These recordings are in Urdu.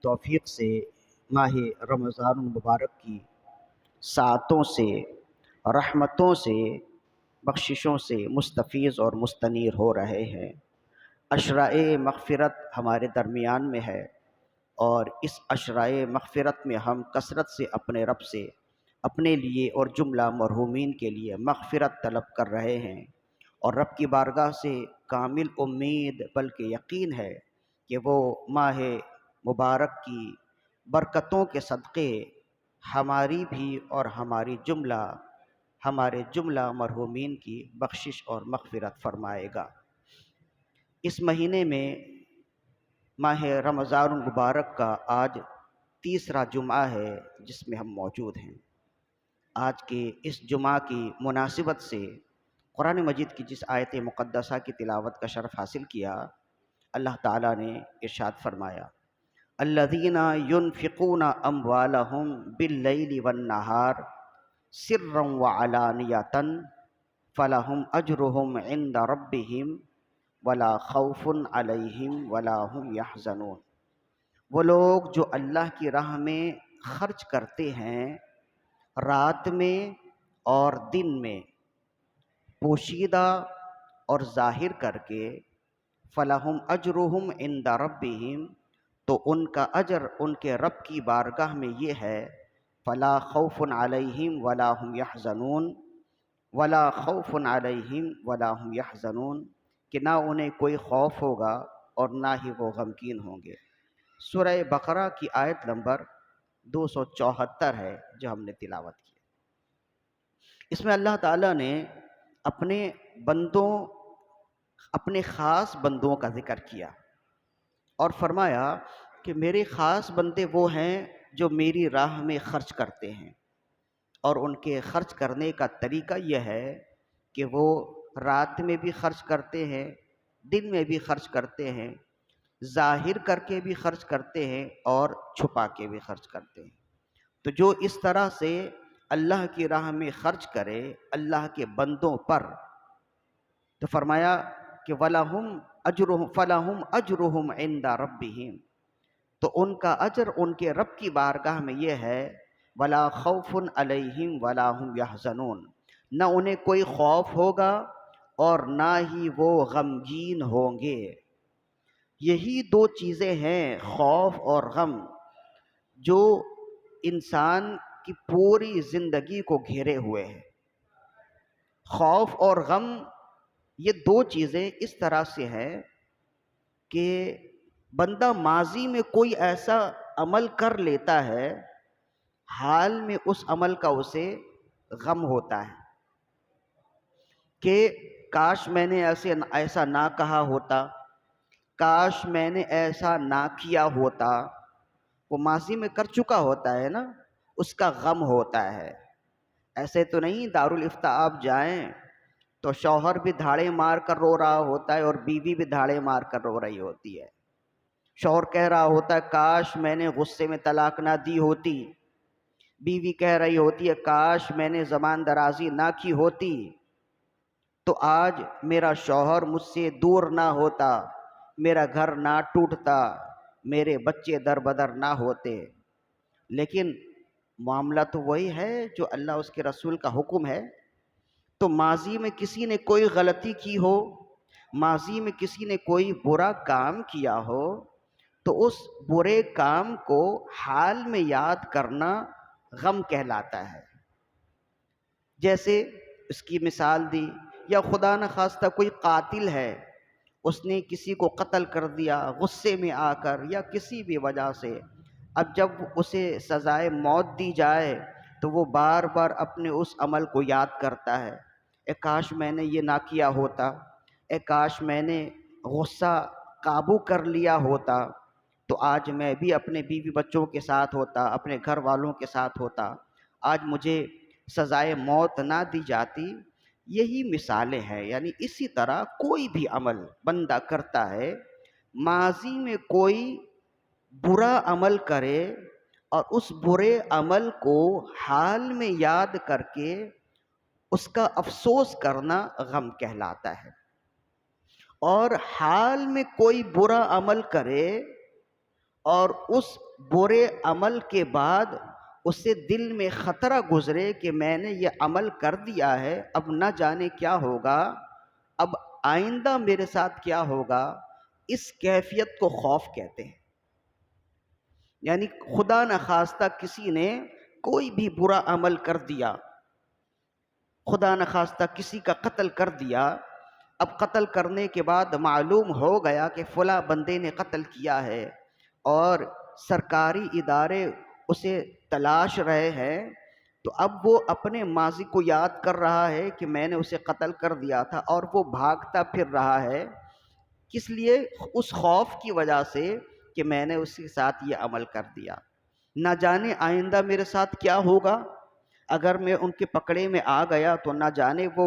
توفیق سے ماہ رمضان المبارک کی ساعتوں سے، رحمتوں سے، بخششوں سے مستفیض اور مستنیر ہو رہے ہیں۔ عشرۂ مغفرت ہمارے درمیان میں ہے، اور اس عشرۂ مغفرت میں ہم کثرت سے اپنے رب سے اپنے لیے اور جملہ مرحومین کے لیے مغفرت طلب کر رہے ہیں، اور رب کی بارگاہ سے کامل امید بلکہ یقین ہے کہ وہ ماہ مبارک کی برکتوں کے صدقے ہماری بھی اور ہمارے جملہ مرحومین کی بخشش اور مغفرت فرمائے گا۔ اس مہینے میں ماہ رمضان المبارک کا آج تیسرا جمعہ ہے جس میں ہم موجود ہیں۔ آج کے اس جمعہ کی مناسبت سے قرآن مجید کی جس آیت مقدسہ کی تلاوت کا شرف حاصل کیا، اللہ تعالیٰ نے ارشاد فرمایا: الذین ينفقون اموالهم باللیل والنہار سرا وعلانیۃ فلہم اجرہم عند ربہم ولا خوف علیہم ولا هم یحزنون۔ وہ لوگ جو اللہ کی راہ میں خرچ کرتے ہیں رات میں اور دن میں، پوشیدہ اور ظاہر کر کے، فلہم اجرہم عند ربہم، تو ان کا اجر ان کے رب کی بارگاہ میں یہ ہے، فلا خوف علیہم ولا هم یحزنون، ولا خوف علیہم ولا هم یحزنون، کہ نہ انہیں کوئی خوف ہوگا اور نہ ہی وہ غمگین ہوں گے۔ سورہ بقرہ کی آیت نمبر 274 ہے جو ہم نے تلاوت کی۔ اس میں اللہ تعالیٰ نے اپنے خاص بندوں کا ذکر کیا اور فرمایا کہ میرے خاص بندے وہ ہیں جو میری راہ میں خرچ کرتے ہیں، اور ان کے خرچ کرنے کا طریقہ یہ ہے کہ وہ رات میں بھی خرچ کرتے ہیں، دن میں بھی خرچ کرتے ہیں، ظاہر کر کے بھی خرچ کرتے ہیں اور چھپا کے بھی خرچ کرتے ہیں۔ تو جو اس طرح سے اللہ کی راہ میں خرچ کرے اللہ کے بندوں پر، تو فرمایا کہ فَلَهُمْ أَجْرُهُمْ عِنْدَ رَبِّهِمْ، تو ان کا اجر ان کے رب کی بارگاہ میں یہ ہے، وَلَا خَوْفٌ عَلَيْهِمْ وَلَا هُمْ يَحْزَنُونَ، نہ انہیں کوئی خوف ہوگا اور نہ ہی وہ غمگین ہوں گے۔ یہی دو چیزیں ہیں، خوف اور غم، جو انسان کی پوری زندگی کو گھیرے ہوئے ہیں۔ خوف اور غم یہ دو چیزیں اس طرح سے ہیں کہ بندہ ماضی میں کوئی ایسا عمل کر لیتا ہے، حال میں اس عمل کا اسے غم ہوتا ہے کہ کاش میں نے ایسا نہ کہا ہوتا، کاش میں نے ایسا نہ کیا ہوتا۔ وہ ماضی میں کر چکا ہوتا ہے نا، اس کا غم ہوتا ہے۔ ایسے تو نہیں دارالافتاء آپ جائیں تو شوہر بھی دھاڑے مار کر رو رہا ہوتا ہے اور بیوی بھی دھاڑے مار کر رو رہی ہوتی ہے۔ شوہر کہہ رہا ہوتا ہے کاش میں نے غصے میں طلاق نہ دی ہوتی، بیوی کہہ رہی ہوتی ہے کاش میں نے زبان درازی نہ کی ہوتی، تو آج میرا شوہر مجھ سے دور نہ ہوتا، میرا گھر نہ ٹوٹتا، میرے بچے در بدر نہ ہوتے۔ لیکن معاملہ تو وہی ہے جو اللہ اس کے رسول کا حکم ہے۔ تو ماضی میں کسی نے کوئی غلطی کی ہو، ماضی میں کسی نے کوئی برا کام کیا ہو، تو اس برے کام کو حال میں یاد کرنا غم کہلاتا ہے۔ جیسے اس کی مثال دی، یا خدا نخواستہ کوئی قاتل ہے، اس نے کسی کو قتل کر دیا غصے میں آ کر یا کسی بھی وجہ سے، اب جب اسے سزائے موت دی جائے تو وہ بار بار اپنے اس عمل کو یاد کرتا ہے، اے کاش میں نے یہ نہ کیا ہوتا، اے کاش میں نے غصہ قابو کر لیا ہوتا، تو آج میں بھی اپنے بیوی بچوں کے ساتھ ہوتا، اپنے گھر والوں کے ساتھ ہوتا، آج مجھے سزائے موت نہ دی جاتی۔ یہی مثالیں ہیں، یعنی اسی طرح کوئی بھی عمل بندہ کرتا ہے، ماضی میں کوئی برا عمل کرے اور اس برے عمل کو حال میں یاد کر کے اس کا افسوس کرنا غم کہلاتا ہے، اور حال میں کوئی برا عمل کرے اور اس برے عمل کے بعد اسے دل میں خطرہ گزرے کہ میں نے یہ عمل کر دیا ہے، اب نہ جانے کیا ہوگا، اب آئندہ میرے ساتھ کیا ہوگا، اس کیفیت کو خوف کہتے ہیں۔ یعنی خدا نخواستہ کسی نے کوئی بھی برا عمل کر دیا، خدا نخواستہ کسی کا قتل کر دیا، اب قتل کرنے کے بعد معلوم ہو گیا کہ فلاں بندے نے قتل کیا ہے اور سرکاری ادارے اسے تلاش رہے ہیں، تو اب وہ اپنے ماضی کو یاد کر رہا ہے کہ میں نے اسے قتل کر دیا تھا، اور وہ بھاگتا پھر رہا ہے۔ کس لیے؟ اس خوف کی وجہ سے کہ میں نے اس کے ساتھ یہ عمل کر دیا، نہ جانے آئندہ میرے ساتھ کیا ہوگا، اگر میں ان کے پکڑے میں آ گیا تو نہ جانے وہ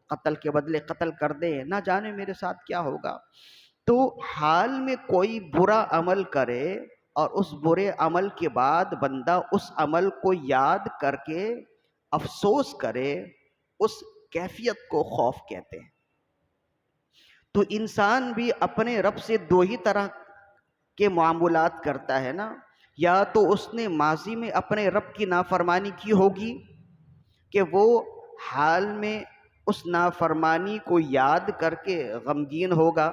قتل کے بدلے قتل کر دے، نہ جانے میرے ساتھ کیا ہوگا۔ تو حال میں کوئی برا عمل کرے اور اس برے عمل کے بعد بندہ اس عمل کو یاد کر کے افسوس کرے، اس کیفیت کو خوف کہتے ہیں۔ تو انسان بھی اپنے رب سے دو ہی طرح کے معاملات کرتا ہے نا، یا تو اس نے ماضی میں اپنے رب کی نافرمانی کی ہوگی کہ وہ حال میں اس نافرمانی کو یاد کر کے غمگین ہوگا،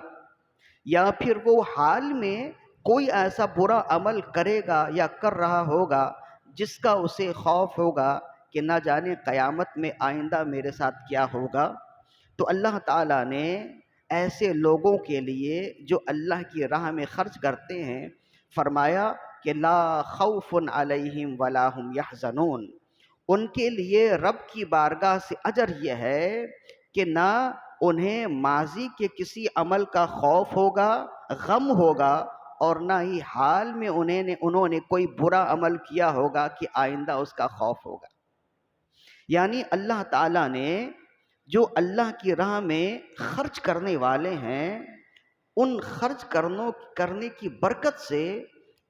یا پھر وہ حال میں کوئی ایسا برا عمل کرے گا یا کر رہا ہوگا جس کا اسے خوف ہوگا کہ نہ جانے قیامت میں آئندہ میرے ساتھ کیا ہوگا۔ تو اللہ تعالیٰ نے ایسے لوگوں کے لیے جو اللہ کی راہ میں خرچ کرتے ہیں فرمایا کہ لا خوف علیہم ولا ہم یحزنون، ان کے لیے رب کی بارگاہ سے اجر یہ ہے کہ نہ انہیں ماضی کے کسی عمل کا خوف ہوگا، غم ہوگا، اور نہ ہی حال میں انہوں نے کوئی برا عمل کیا ہوگا کہ آئندہ اس کا خوف ہوگا۔ یعنی اللہ تعالیٰ نے جو اللہ کی راہ میں خرچ کرنے والے ہیں، ان خرچ کرنے کی برکت سے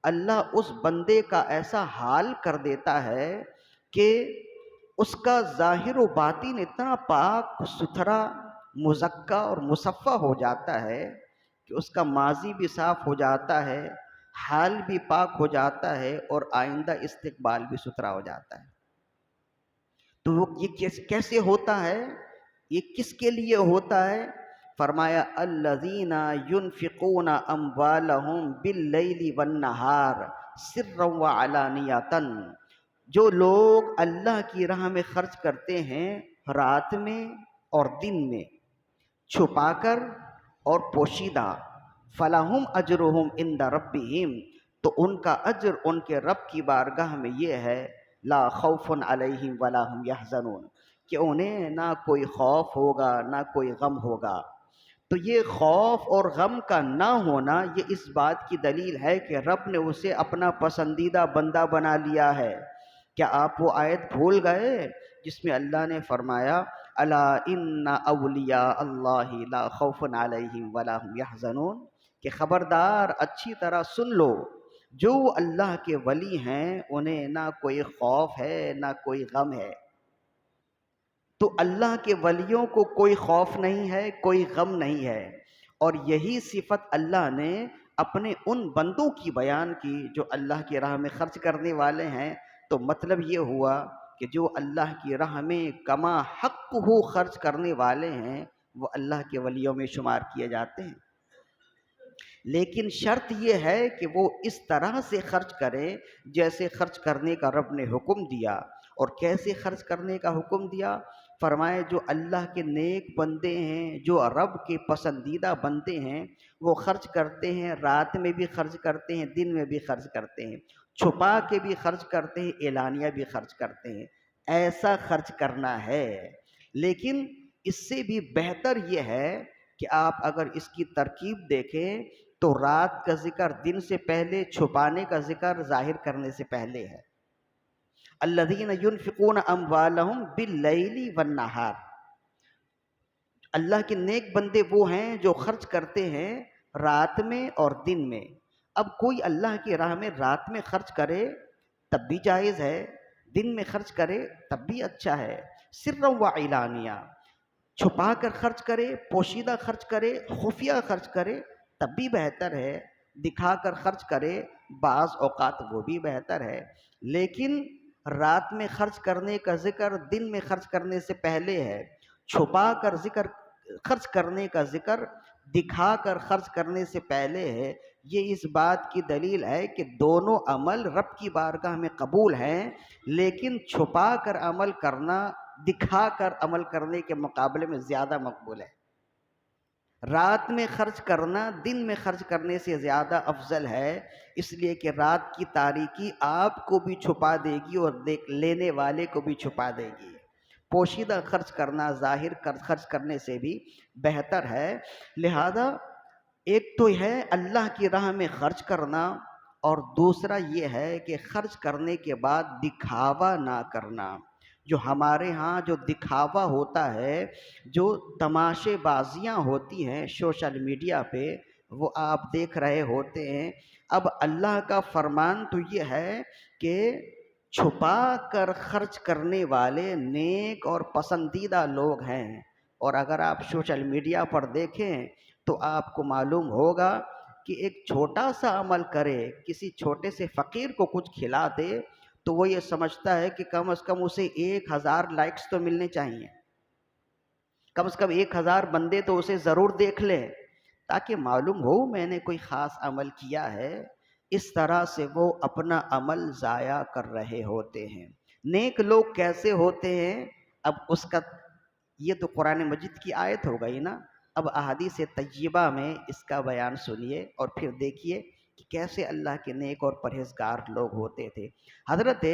اللہ اس بندے کا ایسا حال کر دیتا ہے کہ اس کا ظاہر و باطن اتنا پاک ستھرا مزکا اور مصفہ ہو جاتا ہے کہ اس کا ماضی بھی صاف ہو جاتا ہے، حال بھی پاک ہو جاتا ہے، اور آئندہ استقبال بھی ستھرا ہو جاتا ہے۔ تو وہ یہ کیسے ہوتا ہے، یہ کس کے لیے ہوتا ہے؟ فرمایا الذین ينفقون اموالهم باللیل والنہار سرا وعلانیۃ، جو لوگ اللہ کی راہ میں خرچ کرتے ہیں رات میں اور دن میں، چھپا کر اور پوشیدہ، فلہم اجرہم عند ربہم، تو ان کا اجر ان کے رب کی بارگاہ میں یہ ہے، لا خوف علیہم ولا ہم یحزنون، کہ انہیں نہ کوئی خوف ہوگا نہ کوئی غم ہوگا۔ تو یہ خوف اور غم کا نہ ہونا یہ اس بات کی دلیل ہے کہ رب نے اسے اپنا پسندیدہ بندہ بنا لیا ہے۔ کیا آپ وہ آیت بھول گئے جس میں اللہ نے فرمایا الا ان اولیاء اللہ لا خوف علیہم ولا ہم یحزنون، کہ خبردار اچھی طرح سن لو، جو اللہ کے ولی ہیں انہیں نہ کوئی خوف ہے نہ کوئی غم ہے۔ تو اللہ کے ولیوں کو کوئی خوف نہیں ہے، کوئی غم نہیں ہے، اور یہی صفت اللہ نے اپنے ان بندوں کی بیان کی جو اللہ کی راہ میں خرچ کرنے والے ہیں۔ تو مطلب یہ ہوا کہ جو اللہ کی راہ میں کما حق ہو خرچ کرنے والے ہیں وہ اللہ کے ولیوں میں شمار کیے جاتے ہیں، لیکن شرط یہ ہے کہ وہ اس طرح سے خرچ کریں جیسے خرچ کرنے کا رب نے حکم دیا۔ اور کیسے خرچ کرنے کا حکم دیا؟ فرمائے جو اللہ کے نیک بندے ہیں، جو رب کے پسندیدہ بندے ہیں، وہ خرچ کرتے ہیں، رات میں بھی خرچ کرتے ہیں، دن میں بھی خرچ کرتے ہیں، چھپا کے بھی خرچ کرتے ہیں، اعلانیہ بھی خرچ کرتے ہیں۔ ایسا خرچ کرنا ہے، لیکن اس سے بھی بہتر یہ ہے کہ آپ اگر اس کی ترکیب دیکھیں تو رات کا ذکر دن سے پہلے، چھپانے کا ذکر ظاہر کرنے سے پہلے ہے۔ الذین ينفقون اموالهم باللیل والنہار، اللہ کے نیک بندے وہ ہیں جو خرچ کرتے ہیں رات میں اور دن میں۔ اب کوئی اللہ کی راہ میں رات میں خرچ کرے تب بھی جائز ہے، دن میں خرچ کرے تب بھی اچھا ہے، سرا وعلانیہ، چھپا کر خرچ کرے، پوشیدہ خرچ کرے، خفیہ خرچ کرے تب بھی بہتر ہے، دکھا کر خرچ کرے بعض اوقات وہ بھی بہتر ہے، لیکن رات میں خرچ کرنے کا ذکر دن میں خرچ کرنے سے پہلے ہے۔ چھپا کر ذکر خرچ کرنے کا ذکر دکھا کر خرچ کرنے سے پہلے ہے۔ یہ اس بات کی دلیل ہے کہ دونوں عمل رب کی بارگاہ میں قبول ہیں، لیکن چھپا کر عمل کرنا دکھا کر عمل کرنے کے مقابلے میں زیادہ مقبول ہے۔ رات میں خرچ کرنا دن میں خرچ کرنے سے زیادہ افضل ہے، اس لیے کہ رات کی تاریکی آپ کو بھی چھپا دے گی اور لینے والے کو بھی چھپا دے گی۔ پوشیدہ خرچ کرنا ظاہر خرچ کرنے سے بھی بہتر ہے۔ لہذا ایک تو ہے اللہ کی راہ میں خرچ کرنا، اور دوسرا یہ ہے کہ خرچ کرنے کے بعد دکھاوا نہ کرنا۔ جو ہمارے ہاں جو دکھاوا ہوتا ہے، جو تماشے بازیاں ہوتی ہیں سوشل میڈیا پہ، وہ آپ دیکھ رہے ہوتے ہیں۔ اب اللہ کا فرمان تو یہ ہے کہ چھپا کر خرچ کرنے والے نیک اور پسندیدہ لوگ ہیں، اور اگر آپ سوشل میڈیا پر دیکھیں تو آپ کو معلوم ہوگا کہ ایک چھوٹا سا عمل کرے، کسی چھوٹے سے فقیر کو کچھ کھلا دے، تو وہ یہ سمجھتا ہے کہ کم از کم اسے 1000 لائکس تو ملنے چاہیے، کم از کم 1000 بندے تو اسے ضرور دیکھ لیں تاکہ معلوم ہو میں نے کوئی خاص عمل کیا ہے۔ اس طرح سے وہ اپنا عمل ضائع کر رہے ہوتے ہیں۔ نیک لوگ کیسے ہوتے ہیں؟ اب اس کا یہ تو قرآن مجید کی آیت ہو گئی نا، اب احادیث طیبہ میں اس کا بیان سنیے اور پھر دیکھیے کہ کیسے اللہ کے نیک اور پرہیزگار لوگ ہوتے تھے۔ حضرت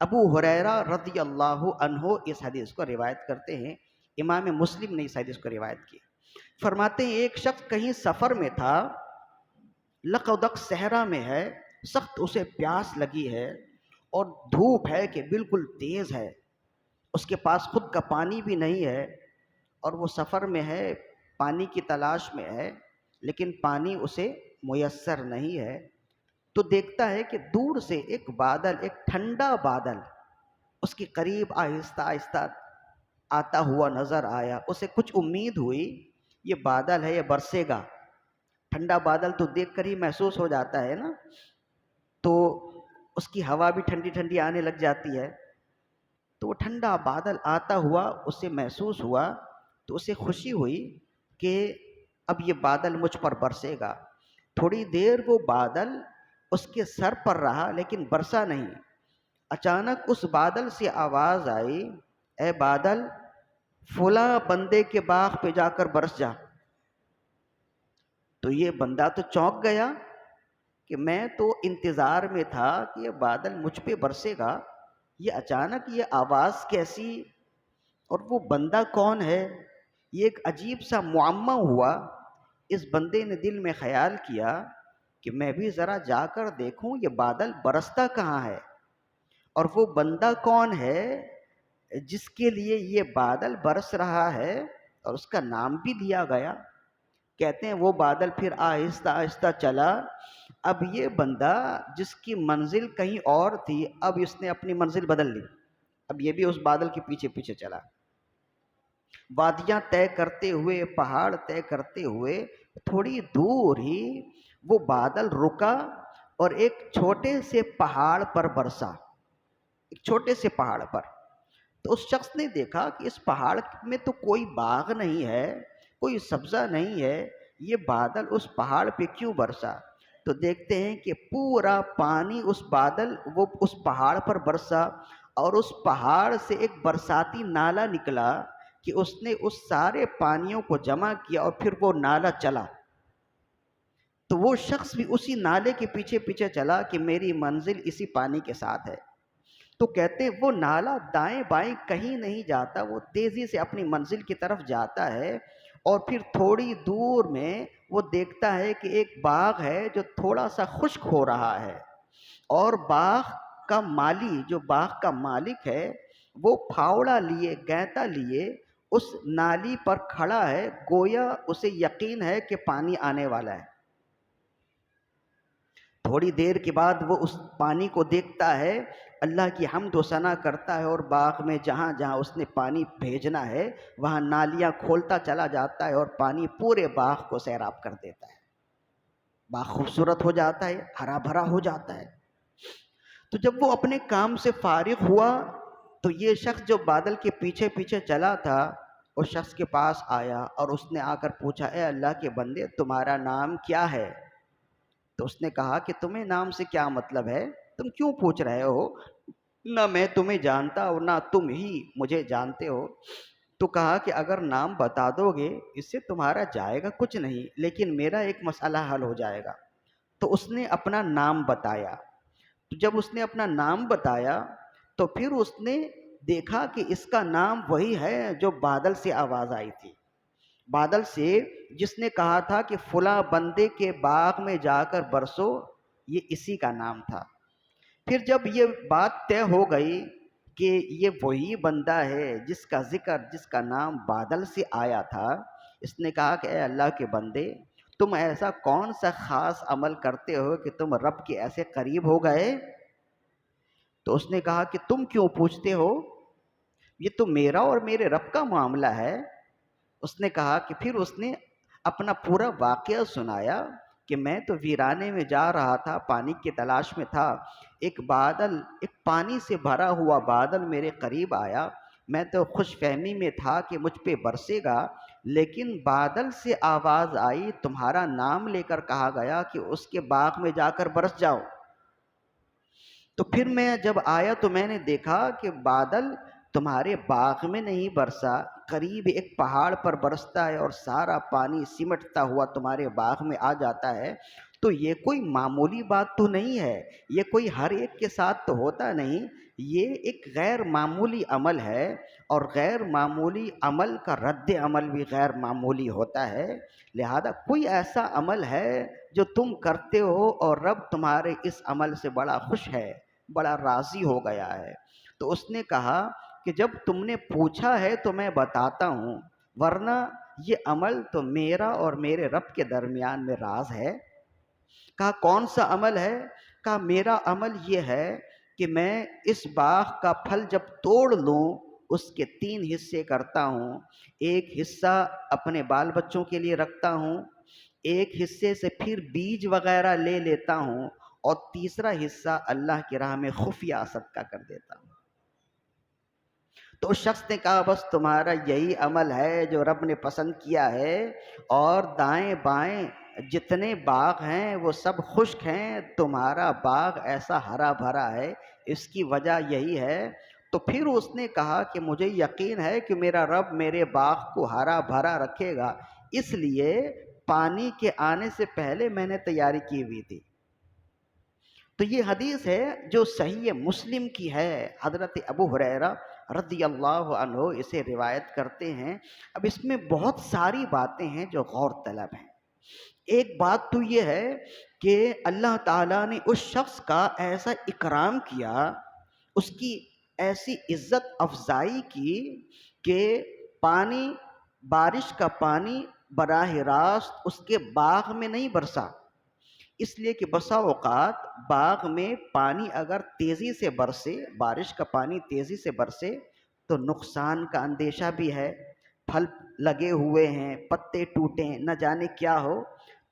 ابو ہریرہ رضی اللہ عنہ اس حدیث کو روایت کرتے ہیں، امام مسلم نے اس حدیث کو روایت کی۔ فرماتے ہیں ایک شخص کہیں سفر میں تھا، لقدق صحرا میں ہے، سخت اسے پیاس لگی ہے اور دھوپ ہے کہ بالکل تیز ہے، اس کے پاس خود کا پانی بھی نہیں ہے، اور وہ سفر میں ہے، پانی کی تلاش میں ہے، لیکن پانی اسے میسر نہیں ہے۔ تو دیکھتا ہے کہ دور سے ایک بادل، ایک ٹھنڈا بادل اس کے قریب آہستہ آہستہ آتا ہوا نظر آیا۔ اسے کچھ امید ہوئی یہ بادل ہے، یہ برسے گا۔ ٹھنڈا بادل تو دیکھ کر ہی محسوس ہو جاتا ہے نا، تو اس کی ہوا بھی ٹھنڈی ٹھنڈی آنے لگ جاتی ہے۔ تو وہ ٹھنڈا بادل آتا ہوا اسے محسوس ہوا، تو اسے خوشی ہوئی کہ اب یہ بادل مجھ پر برسے گا۔ تھوڑی دیر وہ بادل اس کے سر پر رہا لیکن برسا نہیں۔ اچانک اس بادل سے آواز آئی، اے بادل فلاں بندے کے باغ پہ جا کر برس جا۔ تو یہ بندہ تو چونک گیا کہ میں تو انتظار میں تھا کہ یہ بادل مجھ پہ برسے گا، یہ اچانک یہ آواز کیسی، اور وہ بندہ کون ہے؟ یہ ایک عجیب سا معمہ ہوا۔ اس بندے نے دل میں خیال کیا کہ میں بھی ذرا جا کر دیکھوں یہ بادل برستا کہاں ہے، اور وہ بندہ کون ہے جس کے لیے یہ بادل برس رہا ہے، اور اس کا نام بھی دیا گیا۔ کہتے ہیں وہ بادل پھر آہستہ آہستہ چلا۔ اب یہ بندہ جس کی منزل کہیں اور تھی، اب اس نے اپنی منزل بدل لی، اب یہ بھی اس بادل کے پیچھے پیچھے چلا۔ وادیاں طے کرتے ہوئے، پہاڑ طے کرتے ہوئے تھوڑی دور ہی وہ بادل رکا اور ایک چھوٹے سے پہاڑ پر برسا، ایک چھوٹے سے پہاڑ پر۔ تو اس شخص نے دیکھا کہ اس پہاڑ میں تو کوئی باغ نہیں ہے، کوئی سبزہ نہیں ہے، یہ بادل اس پہاڑ پہ کیوں برسا؟ تو دیکھتے ہیں کہ پورا پانی اس بادل وہ اس پہاڑ پر برسا، اور اس پہاڑ سے ایک برساتی نالا نکلا کہ اس نے اس سارے پانیوں کو جمع کیا اور پھر وہ نالا چلا۔ تو وہ شخص بھی اسی نالے کے پیچھے پیچھے چلا کہ میری منزل اسی پانی کے ساتھ ہے۔ تو کہتے ہیں وہ نالا دائیں بائیں کہیں نہیں جاتا، وہ تیزی سے اپنی منزل کی طرف جاتا ہے، اور پھر تھوڑی دور میں وہ دیکھتا ہے کہ ایک باغ ہے جو تھوڑا سا خشک ہو رہا ہے، اور باغ کا مالی، جو باغ کا مالک ہے، وہ پھاوڑا لیے، گینتا لیے اس نالی پر کھڑا ہے، گویا اسے یقین ہے کہ پانی آنے والا ہے۔ تھوڑی دیر کے بعد وہ اس پانی کو دیکھتا ہے، اللہ کی حمد و ثنا کرتا ہے، اور باغ میں جہاں جہاں اس نے پانی بھیجنا ہے وہاں نالیاں کھولتا چلا جاتا ہے، اور پانی پورے باغ کو سیراب کر دیتا ہے۔ باغ خوبصورت ہو جاتا ہے، ہرا بھرا ہو جاتا ہے۔ تو جب وہ اپنے کام سے فارغ ہوا تو یہ شخص جو بادل کے پیچھے پیچھے چلا تھا اس شخص کے پاس آیا اور اس نے آ کر پوچھا، اے اللہ کے بندے تمہارا نام کیا ہے؟ تو اس نے کہا کہ تمہیں نام سے کیا مطلب ہے؟ تم کیوں پوچھ رہے ہو؟ نہ میں تمہیں جانتا اور نہ تم ہی مجھے جانتے ہو۔ تو کہا کہ اگر نام بتا دو گے اس سے تمہارا جائے گا کچھ نہیں، لیکن میرا ایک مسئلہ حل ہو جائے گا۔ تو اس نے اپنا نام بتایا۔ تو جب اس نے اپنا نام بتایا تو پھر اس نے دیکھا کہ اس کا نام وہی ہے جو بادل سے آواز آئی تھی، بادل سے جس نے کہا تھا کہ فلاں بندے کے باغ میں جا کر برسو، یہ اسی کا نام تھا۔ پھر جب یہ بات طے ہو گئی کہ یہ وہی بندہ ہے جس کا ذکر، جس کا نام بادل سے آیا تھا، اس نے کہا کہ اے اللہ کے بندے تم ایسا کون سا خاص عمل کرتے ہو کہ تم رب کے ایسے قریب ہو گئے؟ تو اس نے کہا کہ تم کیوں پوچھتے ہو؟ یہ تو میرا اور میرے رب کا معاملہ ہے۔ اس نے کہا کہ پھر اس نے اپنا پورا واقعہ سنایا کہ میں تو ویرانے میں جا رہا تھا، پانی کی تلاش میں تھا، ایک پانی سے بھرا ہوا بادل میرے قریب آیا، میں تو خوش فہمی میں تھا کہ مجھ پہ برسے گا، لیکن بادل سے آواز آئی، تمہارا نام لے کر کہا گیا کہ اس کے باغ میں جا کر برس جاؤ۔ تو پھر میں جب آیا تو میں نے دیکھا کہ بادل تمہارے باغ میں نہیں برسا، قریب ایک پہاڑ پر برستا ہے اور سارا پانی سمٹتا ہوا تمہارے باغ میں آ جاتا ہے۔ تو یہ کوئی معمولی بات تو نہیں ہے، یہ کوئی ہر ایک کے ساتھ تو ہوتا نہیں، یہ ایک غیر معمولی عمل ہے، اور غیر معمولی عمل کا رد عمل بھی غیر معمولی ہوتا ہے۔ لہذا کوئی ایسا عمل ہے جو تم کرتے ہو اور رب تمہارے اس عمل سے بڑا خوش ہے، بڑا راضی ہو گیا ہے۔ تو اس نے کہا کہ جب تم نے پوچھا ہے تو میں بتاتا ہوں، ورنہ یہ عمل تو میرا اور میرے رب کے درمیان میں راز ہے۔ کہا کون سا عمل ہے؟ کہا میرا عمل یہ ہے کہ میں اس باغ کا پھل جب توڑ لوں اس کے 3 حصے کرتا ہوں، ایک حصہ اپنے بال بچوں کے لیے رکھتا ہوں، ایک حصے سے پھر بیج وغیرہ لے لیتا ہوں، اور تیسرا حصہ اللہ کی راہ میں خفیہ صدقہ کر دیتا ہوں۔ تو اس شخص نے کہا بس تمہارا یہی عمل ہے جو رب نے پسند کیا ہے، اور دائیں بائیں جتنے باغ ہیں وہ سب خشک ہیں، تمہارا باغ ایسا ہرا بھرا ہے، اس کی وجہ یہی ہے۔ تو پھر اس نے کہا کہ مجھے یقین ہے کہ میرا رب میرے باغ کو ہرا بھرا رکھے گا، اس لیے پانی کے آنے سے پہلے میں نے تیاری کی ہوئی تھی۔ تو یہ حدیث ہے جو صحیح مسلم کی ہے، حضرت ابو ہریرہ رضی اللہ عنہ اسے روایت کرتے ہیں۔ اب اس میں بہت ساری باتیں ہیں جو غور طلب ہیں۔ ایک بات تو یہ ہے کہ اللہ تعالیٰ نے اس شخص کا ایسا اکرام کیا، اس کی ایسی عزت افزائی کی کہ پانی، بارش کا پانی براہ راست اس کے باغ میں نہیں برسا، اس لیے کہ بسا اوقات باغ میں پانی اگر تیزی سے برسے، بارش کا پانی تیزی سے برسے تو نقصان کا اندیشہ بھی ہے، پھل لگے ہوئے ہیں، پتے ٹوٹیں، نہ جانے کیا ہو۔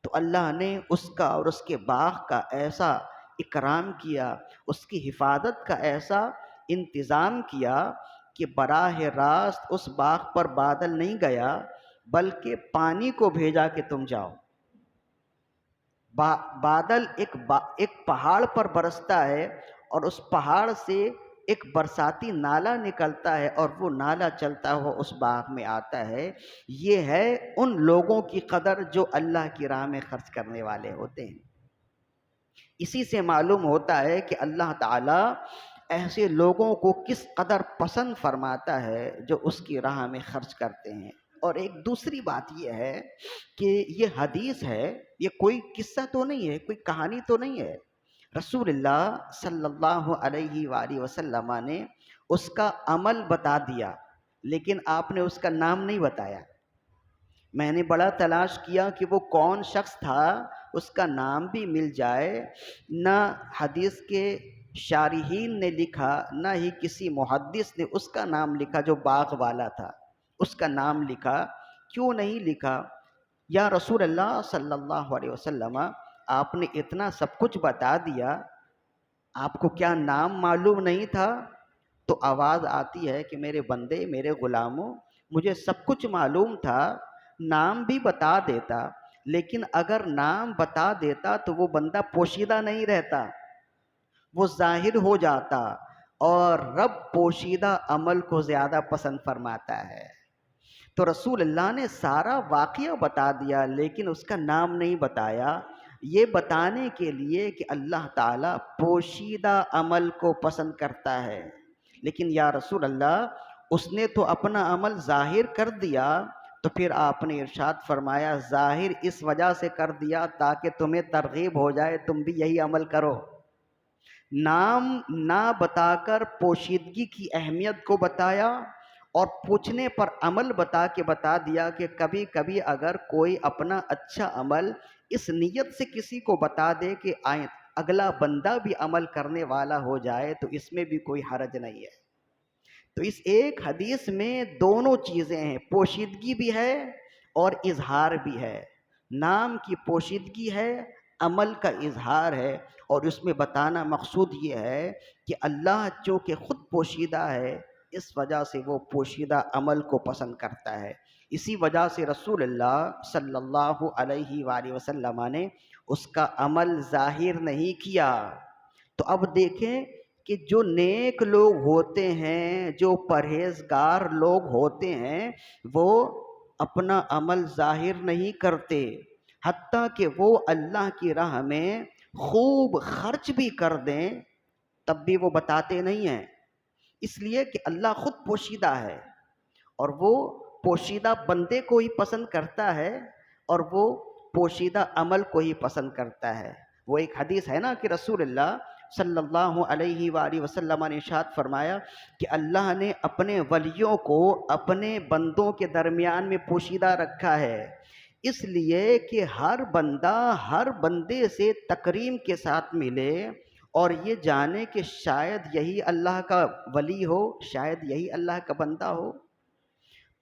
تو اللہ نے اس کا اور اس کے باغ کا ایسا اکرام کیا، اس کی حفاظت کا ایسا انتظام کیا کہ براہ راست اس باغ پر بادل نہیں گیا، بلکہ پانی کو بھیجا کہ تم جاؤ۔ بادل ایک پہاڑ پر برستا ہے اور اس پہاڑ سے ایک برساتی نالا نکلتا ہے اور وہ نالا چلتا ہوا اس باغ میں آتا ہے۔ یہ ہے ان لوگوں کی قدر جو اللہ کی راہ میں خرچ کرنے والے ہوتے ہیں۔ اسی سے معلوم ہوتا ہے کہ اللہ تعالیٰ ایسے لوگوں کو کس قدر پسند فرماتا ہے جو اس کی راہ میں خرچ کرتے ہیں۔ اور ایک دوسری بات یہ ہے کہ یہ حدیث ہے، یہ کوئی قصہ تو نہیں ہے، کوئی کہانی تو نہیں ہے۔ رسول اللہ صلی اللہ علیہ وآلہ وسلم نے اس کا عمل بتا دیا، لیکن آپ نے اس کا نام نہیں بتایا۔ میں نے بڑا تلاش کیا کہ وہ کون شخص تھا، اس کا نام بھی مل جائے، نہ حدیث کے شارحین نے لکھا، نہ ہی کسی محدث نے اس کا نام لکھا جو باغ والا تھا، اس کا نام لکھا۔ کیوں نہیں لکھا؟ یا رسول اللہ صلی اللہ علیہ وسلم، آپ نے اتنا سب کچھ بتا دیا، آپ کو کیا نام معلوم نہیں تھا؟ تو آواز آتی ہے کہ میرے بندے، میرے غلاموں، مجھے سب کچھ معلوم تھا، نام بھی بتا دیتا، لیکن اگر نام بتا دیتا تو وہ بندہ پوشیدہ نہیں رہتا، وہ ظاہر ہو جاتا، اور رب پوشیدہ عمل کو زیادہ پسند فرماتا ہے۔ تو رسول اللہ نے سارا واقعہ بتا دیا لیکن اس کا نام نہیں بتایا، یہ بتانے کے لیے کہ اللہ تعالیٰ پوشیدہ عمل کو پسند کرتا ہے۔ لیکن یا رسول اللہ، اس نے تو اپنا عمل ظاہر کر دیا، تو پھر آپ نے ارشاد فرمایا ظاہر اس وجہ سے کر دیا تاکہ تمہیں ترغیب ہو جائے تم بھی یہی عمل کرو۔ نام نہ بتا کر پوشیدگی کی اہمیت کو بتایا، اور پوچھنے پر عمل بتا کے بتا دیا کہ کبھی کبھی اگر کوئی اپنا اچھا عمل اس نیت سے کسی کو بتا دے کہ اگلا بندہ بھی عمل کرنے والا ہو جائے تو اس میں بھی کوئی حرج نہیں ہے۔ تو اس ایک حدیث میں دونوں چیزیں ہیں، پوشیدگی بھی ہے اور اظہار بھی ہے۔ نام کی پوشیدگی ہے، عمل کا اظہار ہے، اور اس میں بتانا مقصود یہ ہے کہ اللہ چونکہ خود پوشیدہ ہے، اس وجہ سے وہ پوشیدہ عمل کو پسند کرتا ہے۔ اسی وجہ سے رسول اللہ صلی اللہ علیہ وآلہ وسلم نے اس کا عمل ظاہر نہیں کیا۔ تو اب دیکھیں کہ جو نیک لوگ ہوتے ہیں، جو پرہیزگار لوگ ہوتے ہیں، وہ اپنا عمل ظاہر نہیں کرتے، حتیٰ کہ وہ اللہ کی راہ میں خوب خرچ بھی کر دیں تب بھی وہ بتاتے نہیں ہیں، اس لیے کہ اللہ خود پوشیدہ ہے، اور وہ پوشیدہ بندے کو ہی پسند کرتا ہے، اور وہ پوشیدہ عمل کو ہی پسند کرتا ہے۔ وہ ایک حدیث ہے نا کہ رسول اللہ صلی اللہ علیہ وآلہ وسلم نے ارشاد فرمایا کہ اللہ نے اپنے ولیوں کو اپنے بندوں کے درمیان میں پوشیدہ رکھا ہے، اس لیے کہ ہر بندہ ہر بندے سے تکریم کے ساتھ ملے اور یہ جانے کہ شاید یہی اللہ کا ولی ہو، شاید یہی اللہ کا بندہ ہو۔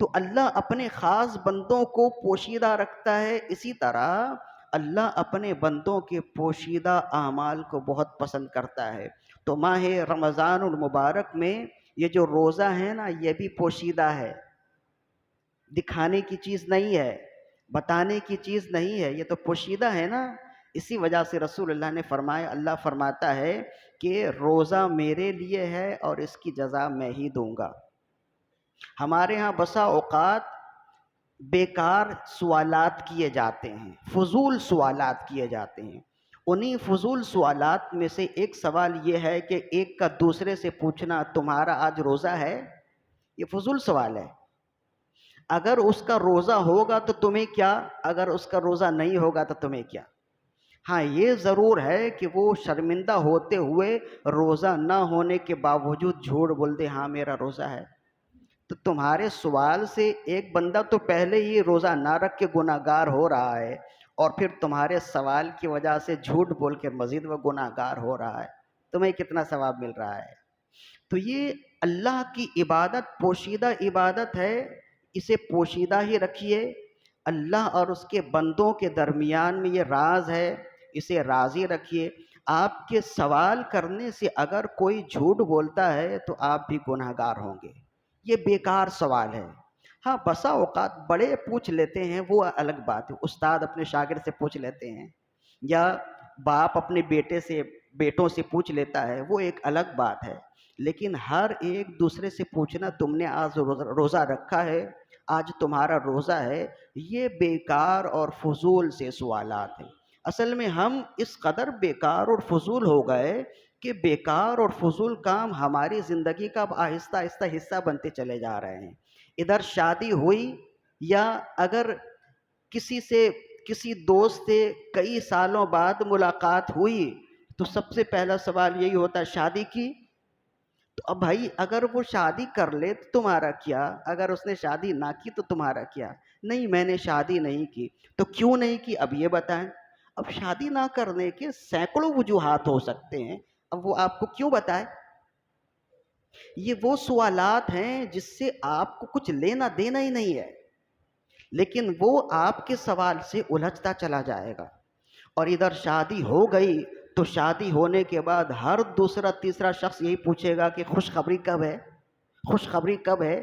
تو اللہ اپنے خاص بندوں کو پوشیدہ رکھتا ہے، اسی طرح اللہ اپنے بندوں کے پوشیدہ اعمال کو بہت پسند کرتا ہے۔ تو ماہ رمضان المبارک میں یہ جو روزہ ہے نا، یہ بھی پوشیدہ ہے، دکھانے کی چیز نہیں ہے، بتانے کی چیز نہیں ہے، یہ تو پوشیدہ ہے نا۔ اسی وجہ سے رسول اللہ نے فرمایا، اللہ فرماتا ہے کہ روزہ میرے لیے ہے اور اس کی جزا میں ہی دوں گا۔ ہمارے ہاں بسا اوقات بیکار سوالات کیے جاتے ہیں، فضول سوالات کیے جاتے ہیں۔ انہی فضول سوالات میں سے ایک سوال یہ ہے کہ ایک کا دوسرے سے پوچھنا تمہارا آج روزہ ہے؟ یہ فضول سوال ہے۔ اگر اس کا روزہ ہوگا تو تمہیں کیا، اگر اس کا روزہ نہیں ہوگا تو تمہیں کیا۔ ہاں یہ ضرور ہے کہ وہ شرمندہ ہوتے ہوئے روزہ نہ ہونے کے باوجود جھوٹ بول دے ہاں میرا روزہ ہے، تو تمہارے سوال سے ایک بندہ تو پہلے ہی روزہ نہ رکھ کے گناہ گار ہو رہا ہے، اور پھر تمہارے سوال کی وجہ سے جھوٹ بول کے مزید وہ گناہ گار ہو رہا ہے، تمہیں کتنا ثواب مل رہا ہے۔ تو یہ اللہ کی عبادت پوشیدہ عبادت ہے، اسے پوشیدہ ہی رکھیے۔ اللہ اور اس کے بندوں کے درمیان میں یہ راز ہے، اسے راضی رکھیے۔ آپ کے سوال کرنے سے اگر کوئی جھوٹ بولتا ہے تو آپ بھی گناہ گار ہوں گے، یہ بیکار سوال ہے۔ ہاں بسا اوقات بڑے پوچھ لیتے ہیں، وہ الگ بات ہے، استاد اپنے شاگرد سے پوچھ لیتے ہیں، یا باپ اپنے بیٹوں سے پوچھ لیتا ہے، وہ ایک الگ بات ہے۔ لیکن ہر ایک دوسرے سے پوچھنا تم نے آج روزہ رکھا ہے، آج تمہارا روزہ ہے، یہ بیکار اور فضول سے سوالات ہیں۔ اصل میں ہم اس قدر بیکار اور فضول ہو گئے کہ بیکار اور فضول کام ہماری زندگی کا اب آہستہ آہستہ حصہ بنتے چلے جا رہے ہیں۔ ادھر شادی ہوئی، یا اگر کسی دوست سے کئی سالوں بعد ملاقات ہوئی تو سب سے پہلا سوال یہی ہوتا ہے شادی کی؟ تو اب بھائی اگر وہ شادی کر لے تو تمہارا کیا، اگر اس نے شادی نہ کی تو تمہارا کیا؟ نہیں میں نے شادی نہیں کی، تو کیوں نہیں کی اب یہ بتائیں۔ اب شادی نہ کرنے کے سینکڑوں وجوہات ہو سکتے ہیں، اب وہ آپ کو کیوں بتائے؟ یہ وہ سوالات ہیں جس سے آپ کو کچھ لینا دینا ہی نہیں ہے، لیکن وہ آپ کے سوال سے الجھتا چلا جائے گا، اور ادھر شادی ہو گئی تو شادی ہونے کے بعد ہر دوسرا تیسرا شخص یہی پوچھے گا کہ خوشخبری کب ہے، خوشخبری کب ہے،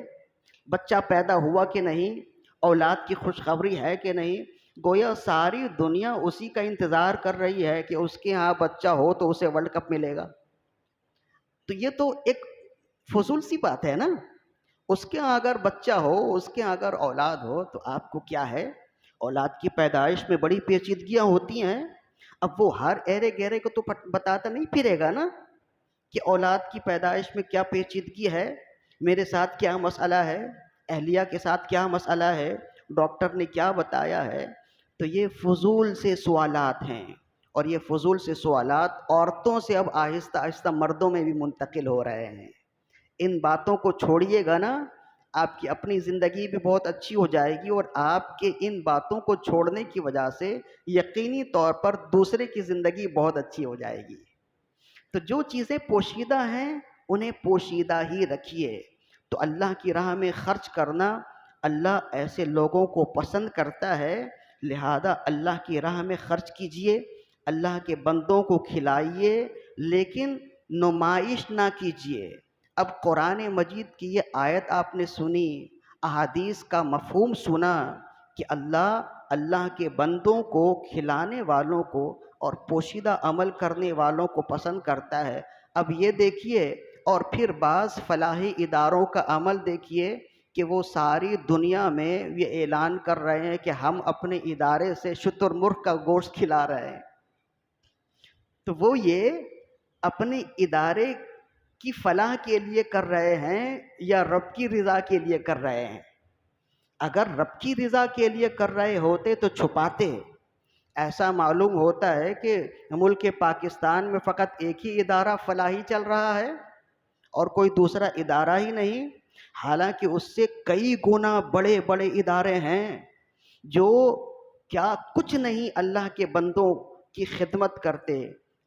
بچہ پیدا ہوا کہ نہیں، اولاد کی خوشخبری ہے کہ نہیں۔ گویا ساری دنیا اسی کا انتظار کر رہی ہے کہ اس کے ہاں بچہ ہو تو اسے ورلڈ کپ ملے گا۔ تو یہ تو ایک فضول سی بات ہے نا، اس کے ہاں اگر بچہ ہو، اس کے ہاں اگر اولاد ہو تو آپ کو کیا ہے؟ اولاد کی پیدائش میں بڑی پیچیدگیاں ہوتی ہیں۔ اب وہ ہر ایرے گہرے کو تو بتاتا نہیں پھرے گا نا کہ اولاد کی پیدائش میں کیا پیچیدگی ہے، میرے ساتھ کیا مسئلہ ہے، اہلیہ کے ساتھ کیا مسئلہ ہے، ڈاکٹر نے کیا بتایا ہے۔ تو یہ فضول سے سوالات ہیں، اور یہ فضول سے سوالات عورتوں سے اب آہستہ آہستہ مردوں میں بھی منتقل ہو رہے ہیں۔ ان باتوں کو چھوڑیے گا نا، آپ کی اپنی زندگی بھی بہت اچھی ہو جائے گی، اور آپ کے ان باتوں کو چھوڑنے کی وجہ سے یقینی طور پر دوسرے کی زندگی بہت اچھی ہو جائے گی۔ تو جو چیزیں پوشیدہ ہیں انہیں پوشیدہ ہی رکھیے۔ تو اللہ کی راہ میں خرچ کرنا اللہ ایسے لوگوں کو پسند کرتا ہے، لہذا اللہ کی راہ میں خرچ کیجئے، اللہ کے بندوں کو کھلائیے، لیکن نمائش نہ کیجئے۔ اب قرآن مجید کی یہ آیت آپ نے سنی، احادیث کا مفہوم سنا کہ اللہ کے بندوں کو، کھلانے والوں کو اور پوشیدہ عمل کرنے والوں کو پسند کرتا ہے۔ اب یہ دیکھیے، اور پھر بعض فلاحی اداروں کا عمل دیکھیے کہ وہ ساری دنیا میں یہ اعلان کر رہے ہیں کہ ہم اپنے ادارے سے شتر مرغ کا گوشت کھلا رہے ہیں۔ تو وہ یہ اپنے ادارے کی فلاح کے لیے کر رہے ہیں یا رب کی رضا کے لیے کر رہے ہیں؟ اگر رب کی رضا کے لیے کر رہے ہوتے تو چھپاتے۔ ایسا معلوم ہوتا ہے کہ ملک پاکستان میں فقط ایک ہی ادارہ فلاحی چل رہا ہے اور کوئی دوسرا ادارہ ہی نہیں، حالانکہ اس سے کئی گنا بڑے بڑے ادارے ہیں جو کیا کچھ نہیں اللہ کے بندوں کی خدمت کرتے،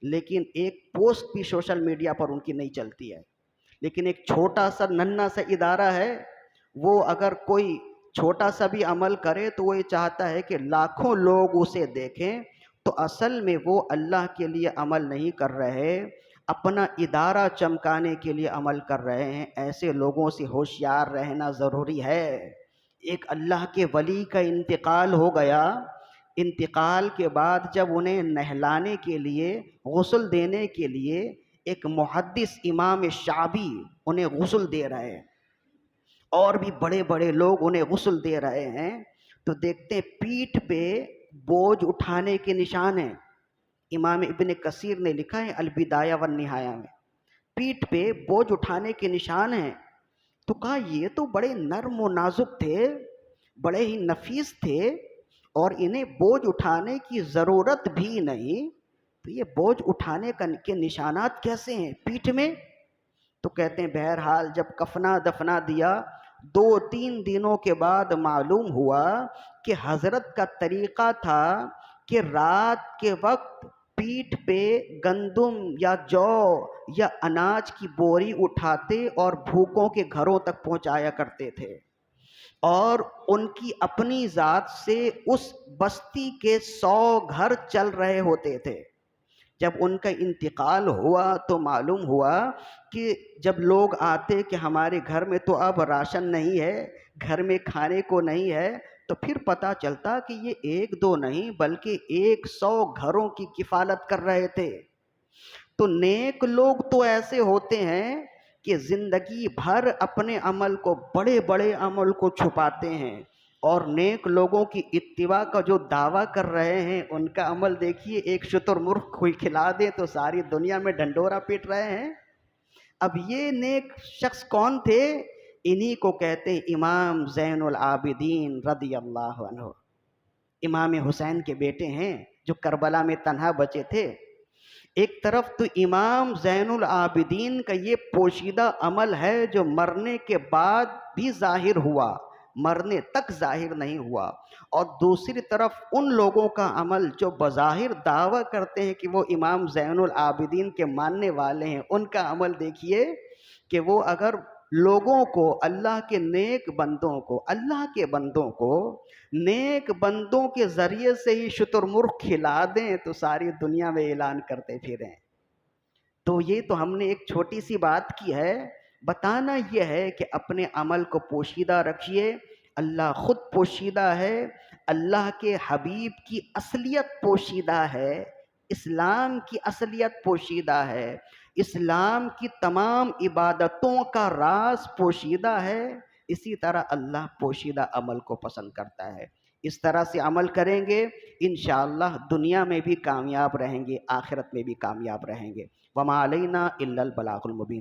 لیکن ایک پوسٹ بھی سوشل میڈیا پر ان کی نہیں چلتی ہے۔ لیکن ایک چھوٹا سا ننھا سا ادارہ ہے، وہ اگر کوئی چھوٹا سا بھی عمل کرے تو وہ یہ چاہتا ہے کہ لاکھوں لوگ اسے دیکھیں۔ تو اصل میں وہ اللہ کے لیے عمل نہیں کر رہے، اپنا ادارہ چمکانے کے لیے عمل کر رہے ہیں۔ ایسے لوگوں سے ہوشیار رہنا ضروری ہے۔ ایک اللہ کے ولی کا انتقال ہو گیا، انتقال کے بعد جب انہیں نہلانے کے لیے، غسل دینے کے لیے ایک محدث امام شعبی انہیں غسل دے رہے ہیں، اور بھی بڑے بڑے لوگ انہیں غسل دے رہے ہیں، تو دیکھتے ہیں پیٹھ پہ بوجھ اٹھانے کے نشان ہیں۔ امام ابن کثیر نے لکھا ہے البدایہ والنہایہ میں، پیٹھ پہ بوجھ اٹھانے کے نشان ہیں۔ تو کہا یہ تو بڑے نرم و نازک تھے، بڑے ہی نفیس تھے، اور انہیں بوجھ اٹھانے کی ضرورت بھی نہیں، تو یہ بوجھ اٹھانے کے نشانات کیسے ہیں پیٹھ میں؟ تو کہتے ہیں بہرحال جب کفنا دفنا دیا، 2-3 دنوں کے بعد معلوم ہوا کہ حضرت کا طریقہ تھا کہ رات کے وقت پیٹھ پہ گندم یا جو یا اناج کی بوری اٹھاتے اور بھوکوں کے گھروں تک پہنچایا کرتے تھے، اور ان کی اپنی ذات سے اس بستی کے 100 گھر چل رہے ہوتے تھے۔ جب ان کا انتقال ہوا تو معلوم ہوا کہ جب لوگ آتے کہ ہمارے گھر میں تو اب راشن نہیں ہے، گھر میں کھانے کو نہیں ہے، تو پھر پتہ چلتا کہ یہ 1-2 نہیں بلکہ 100 گھروں کی کفالت کر رہے تھے۔ تو نیک لوگ تو ایسے ہوتے ہیں کہ زندگی بھر اپنے عمل کو، بڑے بڑے عمل کو چھپاتے ہیں، اور نیک لوگوں کی اتباع کا جو دعویٰ کر رہے ہیں ان کا عمل دیکھیے، ایک شتر مرغ کوئی کھلا دے تو ساری دنیا میں ڈنڈورا پیٹ رہے ہیں۔ اب یہ نیک شخص کون تھے؟ انہی کو کہتے ہیں امام زین العابدین رضی اللہ عنہ، امام حسین کے بیٹے ہیں جو کربلا میں تنہا بچے تھے۔ ایک طرف تو امام زین العابدین کا یہ پوشیدہ عمل ہے جو مرنے کے بعد بھی ظاہر ہوا، مرنے تک ظاہر نہیں ہوا، اور دوسری طرف ان لوگوں کا عمل جو بظاہر دعویٰ کرتے ہیں کہ وہ امام زین العابدین کے ماننے والے ہیں، ان کا عمل دیکھیے کہ وہ اگر لوگوں کو، اللہ کے نیک بندوں کو، اللہ کے بندوں کو نیک بندوں کے ذریعے سے ہی شتر مرغ کھلا دیں تو ساری دنیا میں اعلان کرتے پھریں۔ تو یہ تو ہم نے ایک چھوٹی سی بات کی ہے، بتانا یہ ہے کہ اپنے عمل کو پوشیدہ رکھیے، اللہ خود پوشیدہ ہے، اللہ کے حبیب کی اصلیت پوشیدہ ہے، اسلام کی اصلیت پوشیدہ ہے، اسلام کی تمام عبادتوں کا راز پوشیدہ ہے، اسی طرح اللہ پوشیدہ عمل کو پسند کرتا ہے۔ اس طرح سے عمل کریں گے انشاءاللہ دنیا میں بھی کامیاب رہیں گے، آخرت میں بھی کامیاب رہیں گے۔ وما علینا الا البلاغ المبین۔